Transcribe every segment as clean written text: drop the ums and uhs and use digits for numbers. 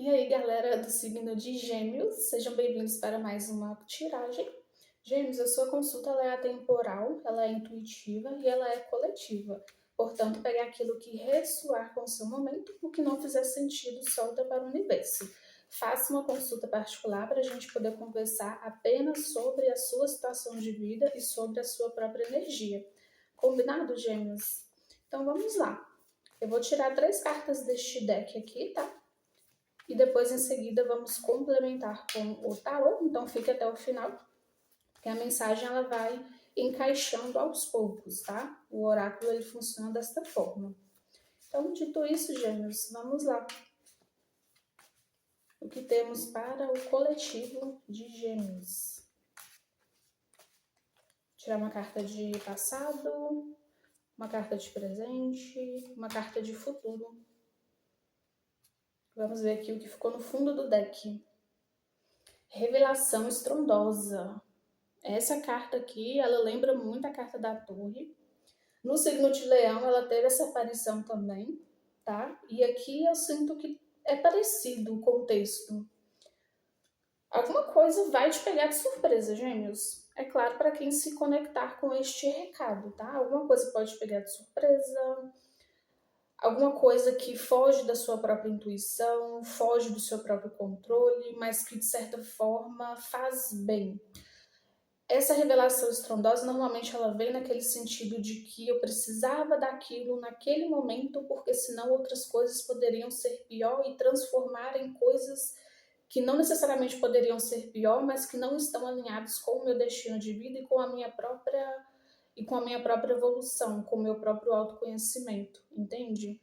E aí, galera do signo de Gêmeos, sejam bem-vindos para mais uma tiragem. Gêmeos, a sua consulta ela é atemporal, ela é intuitiva e ela é coletiva. Portanto, pegue aquilo que ressoar com o seu momento, o que não fizer sentido, solta para o universo. Faça uma consulta particular para a gente poder conversar apenas sobre a sua situação de vida e sobre a sua própria energia. Combinado, Gêmeos? Então vamos lá. Eu vou tirar 3 cartas deste deck aqui, tá? E depois, em seguida, vamos complementar com o tarô. Então, fique até o final, porque a mensagem ela vai encaixando aos poucos, tá? O oráculo ele funciona desta forma. Então, dito isso, Gêmeos, vamos lá. O que temos para o coletivo de Gêmeos? Tirar uma carta de passado, uma carta de presente, uma carta de futuro. Vamos ver aqui o que ficou no fundo do deck. Revelação estrondosa. Essa carta aqui, ela lembra muito a carta da Torre. No signo de Leão, ela teve essa aparição também, tá? E aqui eu sinto que é parecido o contexto. Alguma coisa vai te pegar de surpresa, Gêmeos. É claro, para quem se conectar com este recado, tá? Alguma coisa pode te pegar de surpresa, alguma coisa que foge da sua própria intuição, foge do seu próprio controle, mas que de certa forma faz bem. Essa revelação estrondosa, normalmente ela vem naquele sentido de que eu precisava daquilo naquele momento, porque senão outras coisas poderiam ser pior e transformar em coisas que não necessariamente poderiam ser pior, mas que não estão alinhadas com o meu destino de vida e com a minha própria evolução, com o meu próprio autoconhecimento, entende?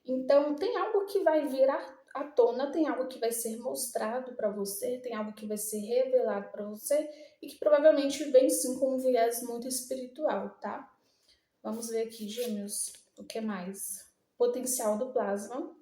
Então, tem algo que vai vir à tona, tem algo que vai ser mostrado para você, tem algo que vai ser revelado para você e que provavelmente vem sim com um viés muito espiritual, tá? Vamos ver aqui, Gêmeos, o que mais? Potencial do plasma.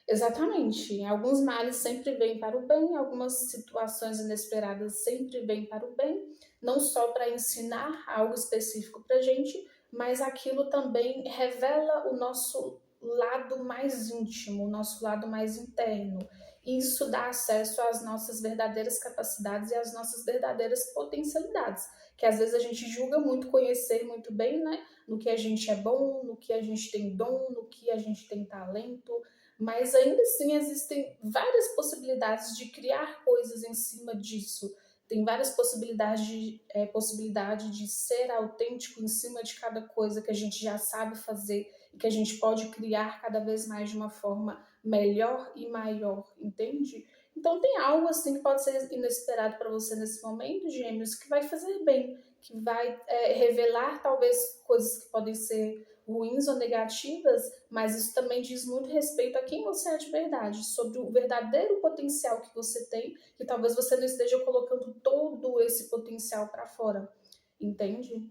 Exatamente. Alguns males sempre vêm para o bem, algumas situações inesperadas sempre vêm para o bem, não só para ensinar algo específico para a gente, mas aquilo também revela o nosso lado mais íntimo, o nosso lado mais interno. E isso dá acesso às nossas verdadeiras capacidades e às nossas verdadeiras potencialidades, que às vezes a gente julga muito conhecer muito bem, né? No que a gente é bom, no que a gente tem dom, no que a gente tem talento, mas ainda assim existem várias possibilidades de criar coisas em cima disso. Tem várias possibilidades de ser autêntico em cima de cada coisa que a gente já sabe fazer e que a gente pode criar cada vez mais de uma forma melhor e maior, entende? Então tem algo assim que pode ser inesperado para você nesse momento, Gêmeos, que vai fazer bem, que vai revelar talvez coisas que podem ser ruins ou negativas, mas isso também diz muito respeito a quem você é de verdade, sobre o verdadeiro potencial que você tem, que talvez você não esteja colocando todo esse potencial para fora, entende?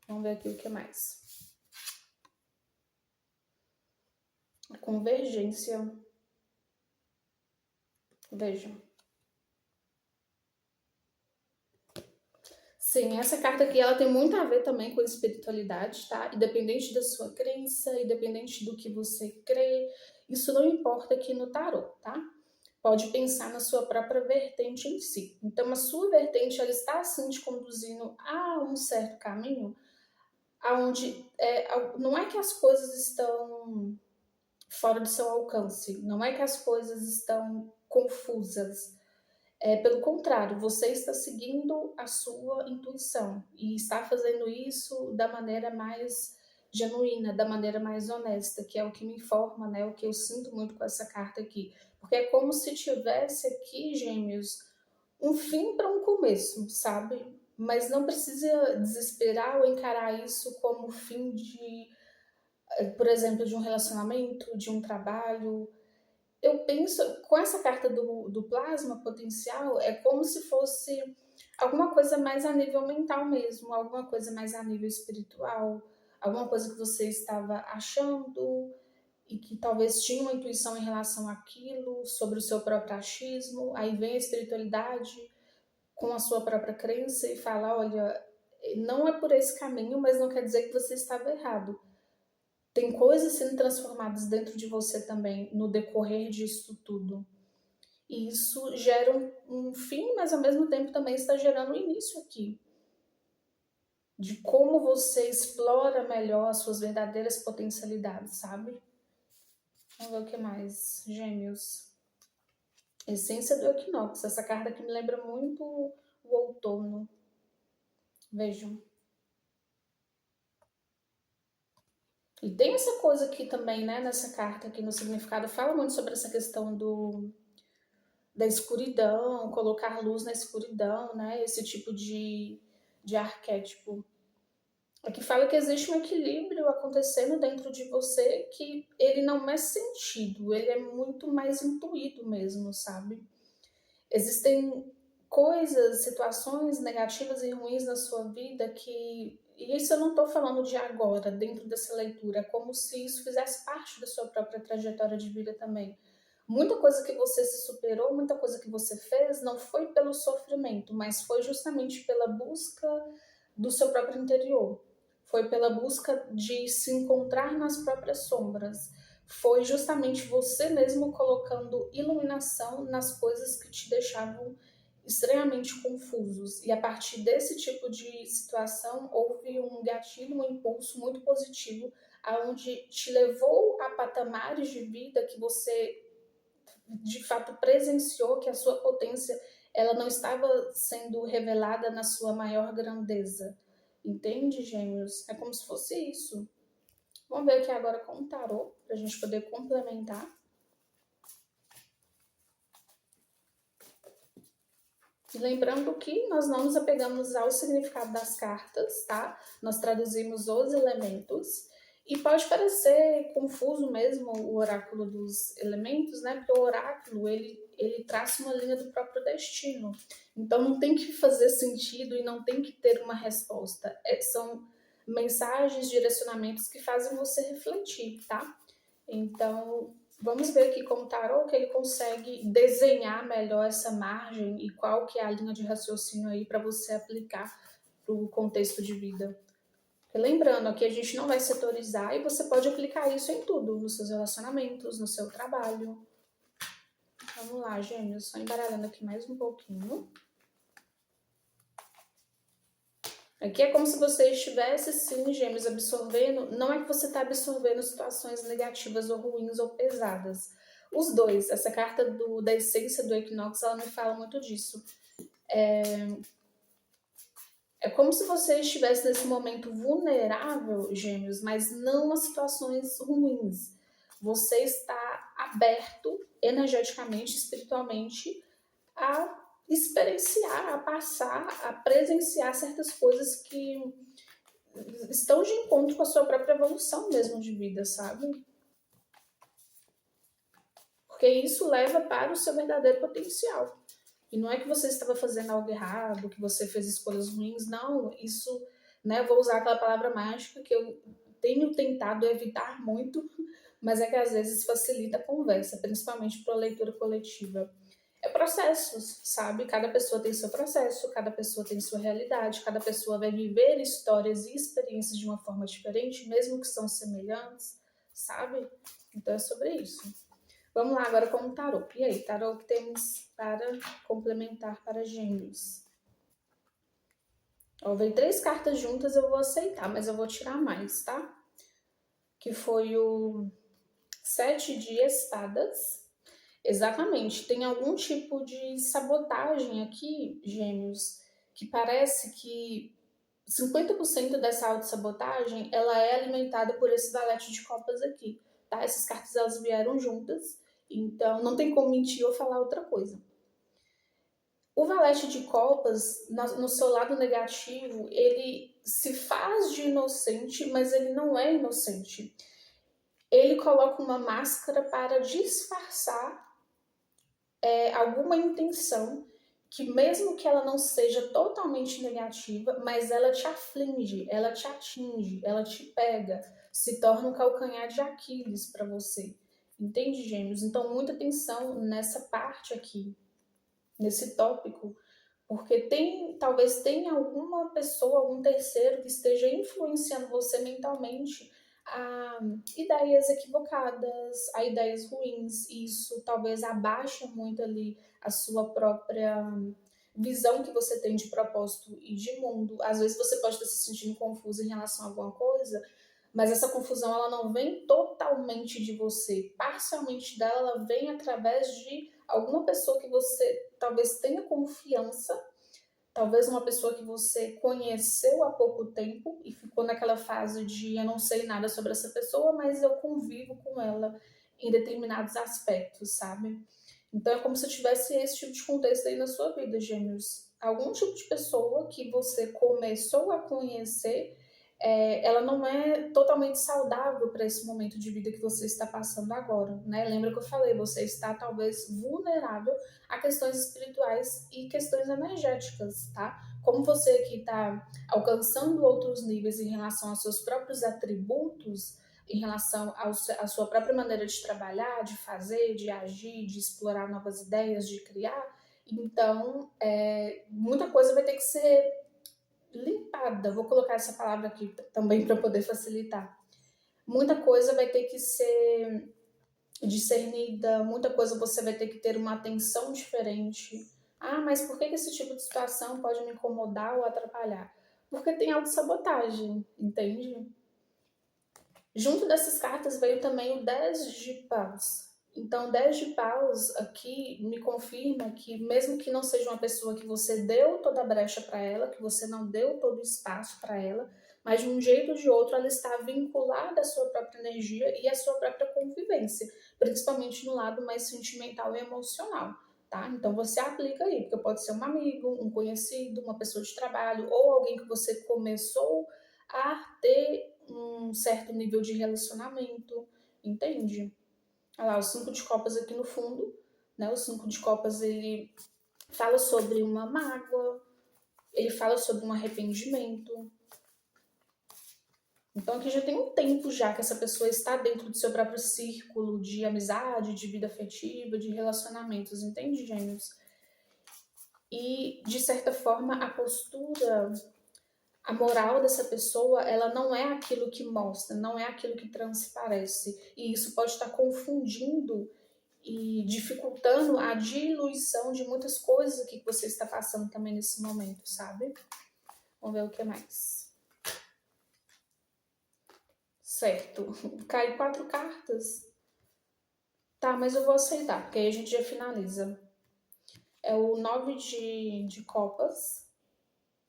Vamos ver aqui o que mais. A convergência. Vejam. Sim, essa carta aqui ela tem muito a ver também com espiritualidade, tá? Independente da sua crença, independente do que você crê, isso não importa aqui no tarô, tá? Pode pensar na sua própria vertente em si. Então, a sua vertente ela está assim te conduzindo a um certo caminho, aonde não é que as coisas estão fora do seu alcance, não é que as coisas estão confusas. Pelo contrário, você está seguindo a sua intuição e está fazendo isso da maneira mais genuína, da maneira mais honesta, que é o que me informa, né? O que eu sinto muito com essa carta aqui. Porque é como se tivesse aqui, Gêmeos, um fim para um começo, sabe? Mas não precisa desesperar ou encarar isso como o fim de, por exemplo, de um relacionamento, de um trabalho. Eu penso, com essa carta do plasma potencial, é como se fosse alguma coisa mais a nível mental mesmo, alguma coisa mais a nível espiritual, alguma coisa que você estava achando e que talvez tinha uma intuição em relação àquilo, sobre o seu próprio achismo, aí vem a espiritualidade com a sua própria crença e fala, olha, não é por esse caminho, mas não quer dizer que você estava errado. Tem coisas sendo transformadas dentro de você também no decorrer disso tudo. E isso gera um fim, mas ao mesmo tempo também está gerando um início aqui. De como você explora melhor as suas verdadeiras potencialidades, sabe? Vamos ver o que mais. Gêmeos. Essência do equinócio. Essa carta aqui me lembra muito o outono. Vejam. E tem essa coisa aqui também, né? Nessa carta aqui no significado. Fala muito sobre essa questão da escuridão, colocar luz na escuridão, né? Esse tipo de arquétipo. Aqui fala que existe um equilíbrio acontecendo dentro de você que ele não é sentido, ele é muito mais intuído mesmo, sabe? Existem coisas, situações negativas e ruins na sua vida que... E isso eu não estou falando de agora, dentro dessa leitura, é como se isso fizesse parte da sua própria trajetória de vida também. Muita coisa que você se superou, muita coisa que você fez, não foi pelo sofrimento, mas foi justamente pela busca do seu próprio interior. Foi pela busca de se encontrar nas próprias sombras. Foi justamente você mesmo colocando iluminação nas coisas que te deixavam extremamente confusos. E a partir desse tipo de situação, houve um gatilho, um impulso muito positivo, aonde te levou a patamares de vida que você de fato presenciou que a sua potência ela não estava sendo revelada na sua maior grandeza. Entende, gêmeos? É como se fosse isso. Vamos ver aqui agora com o tarô, para a gente poder complementar. E lembrando que nós não nos apegamos ao significado das cartas, tá? Nós traduzimos os elementos. E pode parecer confuso mesmo o oráculo dos elementos, né? Porque o oráculo, ele traça uma linha do próprio destino. Então não tem que fazer sentido e não tem que ter uma resposta. São mensagens, direcionamentos que fazem você refletir, tá? Então, vamos ver aqui com o tarô que ele consegue desenhar melhor essa margem e qual que é a linha de raciocínio aí para você aplicar para o contexto de vida. Lembrando, aqui a gente não vai setorizar e você pode aplicar isso em tudo, nos seus relacionamentos, no seu trabalho. Vamos lá, gêmeos, só embaralhando aqui mais um pouquinho. Aqui é como se você estivesse, sim, gêmeos, absorvendo. Não é que você está absorvendo situações negativas ou ruins ou pesadas. Os dois. Essa carta da essência do equinócio, ela me fala muito disso. É como se você estivesse nesse momento vulnerável, gêmeos, mas não a situações ruins. Você está aberto energeticamente, espiritualmente, a experienciar, a passar, a presenciar certas coisas que estão de encontro com a sua própria evolução mesmo de vida, sabe? Porque isso leva para o seu verdadeiro potencial. E não é que você estava fazendo algo errado, que você fez escolhas ruins, não. Isso, né, eu vou usar aquela palavra mágica que eu tenho tentado evitar muito, mas é que às vezes facilita a conversa, principalmente para a leitura coletiva. É processos, sabe? Cada pessoa tem seu processo, cada pessoa tem sua realidade, cada pessoa vai viver histórias e experiências de uma forma diferente, mesmo que são semelhantes, sabe? Então é sobre isso. Vamos lá agora com o tarô. E aí, tarô, o que temos para complementar para gêmeos? Ó, veio 3 cartas juntas, eu vou aceitar, mas eu vou tirar mais, tá? Que foi o 7 de espadas. Exatamente, tem algum tipo de sabotagem aqui, gêmeos, que parece que 50% dessa autossabotagem, ela é alimentada por esse valete de copas aqui, tá? Essas cartas, elas vieram juntas, então não tem como mentir ou falar outra coisa. O valete de copas, no seu lado negativo, ele se faz de inocente, mas ele não é inocente. Ele coloca uma máscara para disfarçar alguma intenção que mesmo que ela não seja totalmente negativa, mas ela te aflige, ela te atinge, ela te pega, se torna um calcanhar de Aquiles para você. Entende, gêmeos? Então, muita atenção nessa parte aqui, nesse tópico, porque talvez tenha alguma pessoa, algum terceiro que esteja influenciando você mentalmente a ideias equivocadas, a ideias ruins. Isso talvez abaixa muito ali a sua própria visão que você tem de propósito e de mundo. Às vezes você pode estar se sentindo confuso em relação a alguma coisa, mas essa confusão ela não vem totalmente de você. Parcialmente dela, ela vem através de alguma pessoa que você talvez tenha confiança, talvez uma pessoa que você conheceu há pouco tempo e ficou naquela fase de eu não sei nada sobre essa pessoa, mas eu convivo com ela em determinados aspectos, sabe? Então é como se tivesse esse tipo de contexto aí na sua vida, gêmeos. Algum tipo de pessoa que você começou a conhecer, ela não é totalmente saudável para esse momento de vida que você está passando agora, né? Lembra que eu falei, você está talvez vulnerável a questões espirituais e questões energéticas, tá? Como você aqui está alcançando outros níveis em relação aos seus próprios atributos, em relação à sua própria maneira de trabalhar, de fazer, de agir, de explorar novas ideias, de criar, então muita coisa vai ter que ser limpada. Vou colocar essa palavra aqui também para poder facilitar. Muita coisa vai ter que ser discernida, muita coisa você vai ter que ter uma atenção diferente. Ah, mas por que esse tipo de situação pode me incomodar ou atrapalhar? Porque tem autossabotagem, entende? Junto dessas cartas veio também o 10 de paus. Então, 10 de paus aqui me confirma que, mesmo que não seja uma pessoa que você deu toda a brecha para ela, que você não deu todo o espaço para ela, mas de um jeito ou de outro ela está vinculada à sua própria energia e à sua própria convivência, principalmente no lado mais sentimental e emocional. Tá? Então você aplica aí, porque pode ser um amigo, um conhecido, uma pessoa de trabalho ou alguém que você começou a ter um certo nível de relacionamento, entende? Olha lá, o 5 de copas aqui no fundo, né? O 5 de copas, ele fala sobre uma mágoa, ele fala sobre um arrependimento. Então aqui já tem um tempo já que essa pessoa está dentro do seu próprio círculo de amizade, de vida afetiva, de relacionamentos, entende, gêmeos? E, de certa forma, a postura, a moral dessa pessoa, ela não é aquilo que mostra, não é aquilo que transparece. E isso pode estar confundindo e dificultando a diluição de muitas coisas aqui que você está passando também nesse momento, sabe? Vamos ver o que mais. Certo. Cai 4 cartas. Tá, mas eu vou aceitar, porque aí a gente já finaliza. É o 9 de copas.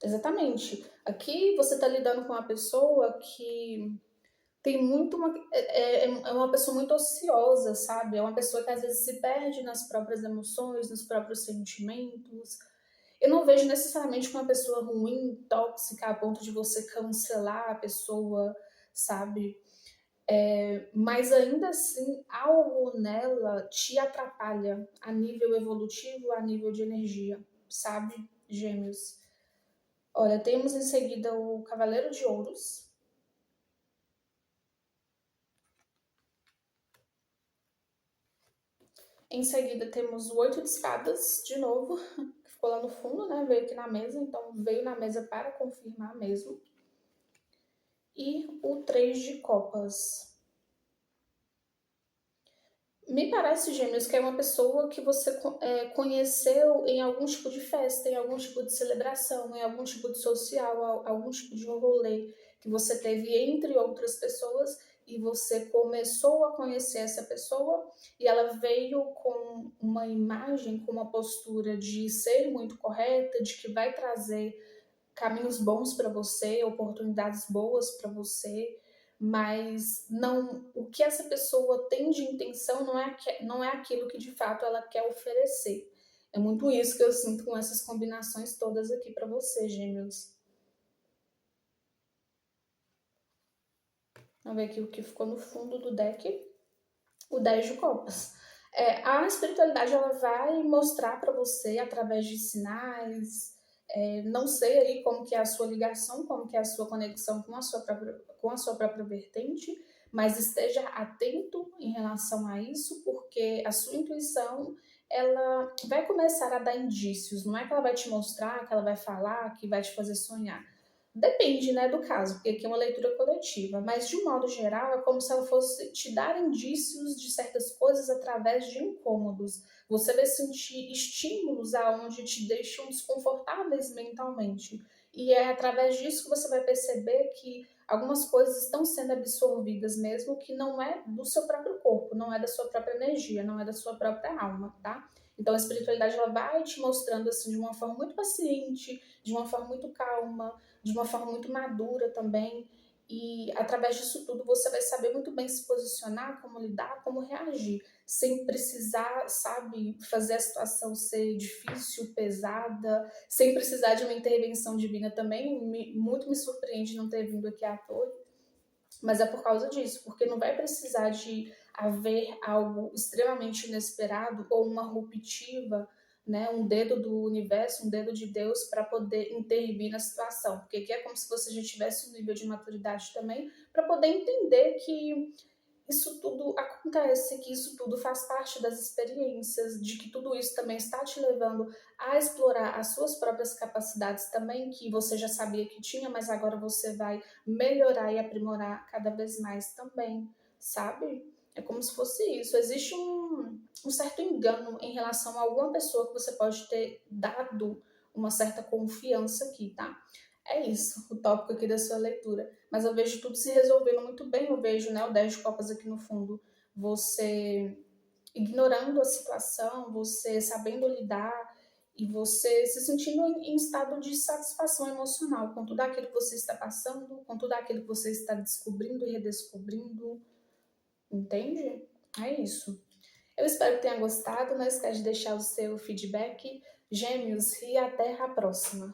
Exatamente. Aqui você está lidando com uma pessoa que tem muito é uma pessoa muito ociosa, sabe? É uma pessoa que às vezes se perde nas próprias emoções, nos próprios sentimentos. Eu não vejo necessariamente uma pessoa ruim, tóxica, a ponto de você cancelar a pessoa, sabe? Mas ainda assim, algo nela te atrapalha a nível evolutivo, a nível de energia, sabe, gêmeos? Olha, temos em seguida o Cavaleiro de Ouros. Em seguida temos o 8 de Espadas, de novo, que ficou lá no fundo, né? Veio aqui na mesa, então veio na mesa para confirmar mesmo. E o 3 de Copas. Me parece, gêmeos, que é uma pessoa que você conheceu em algum tipo de festa, em algum tipo de celebração, em algum tipo de social, algum tipo de rolê que você teve entre outras pessoas e você começou a conhecer essa pessoa e ela veio com uma imagem, com uma postura de ser muito correta, de que vai trazer caminhos bons para você, oportunidades boas para você, mas não, o que essa pessoa tem de intenção não é aquilo que de fato ela quer oferecer. É muito isso que eu sinto com essas combinações todas aqui para você, gêmeos. Vamos ver aqui o que ficou no fundo do deck. O 10 de copas. A espiritualidade ela vai mostrar para você através de sinais. Não sei aí como que é a sua ligação, como que é a sua conexão com a sua própria vertente, mas esteja atento em relação a isso, porque a sua intuição ela vai começar a dar indícios. Não é que ela vai te mostrar, que ela vai falar, que vai te fazer sonhar, Depende, né, do caso, porque aqui é uma leitura coletiva, mas de um modo geral é como se ela fosse te dar indícios de certas coisas através de incômodos. Você vai sentir estímulos aonde te deixam desconfortáveis mentalmente. E é através disso que você vai perceber que algumas coisas estão sendo absorvidas mesmo que não é do seu próprio corpo, não é da sua própria energia, não é da sua própria alma, tá? Então a espiritualidade ela vai te mostrando assim de uma forma muito paciente, de uma forma muito calma, de uma forma muito madura também. E através disso tudo você vai saber muito bem se posicionar, como lidar, como reagir, sem precisar, sabe, fazer a situação ser difícil, pesada, sem precisar de uma intervenção divina também. Muito me surpreende não ter vindo aqui à toa, mas é por causa disso, porque não vai precisar de haver algo extremamente inesperado ou uma ruptura, né, um dedo do universo, um dedo de Deus para poder intervir na situação, porque aqui é como se você já tivesse um nível de maturidade também para poder entender que isso tudo acontece, que isso tudo faz parte das experiências, de que tudo isso também está te levando a explorar as suas próprias capacidades também, que você já sabia que tinha, mas agora você vai melhorar e aprimorar cada vez mais também, sabe? É como se fosse isso. Existe um certo engano em relação a alguma pessoa que você pode ter dado uma certa confiança aqui, tá? É isso, o tópico aqui da sua leitura. Mas eu vejo tudo se resolvendo muito bem. Eu vejo, né, o 10 de copas aqui no fundo. Você ignorando a situação, você sabendo lidar e você se sentindo em estado de satisfação emocional com tudo aquilo que você está passando, com tudo aquilo que você está descobrindo e redescobrindo. Entende? É isso. Eu espero que tenha gostado. Não esquece de deixar o seu feedback. Gêmeos, e até a próxima.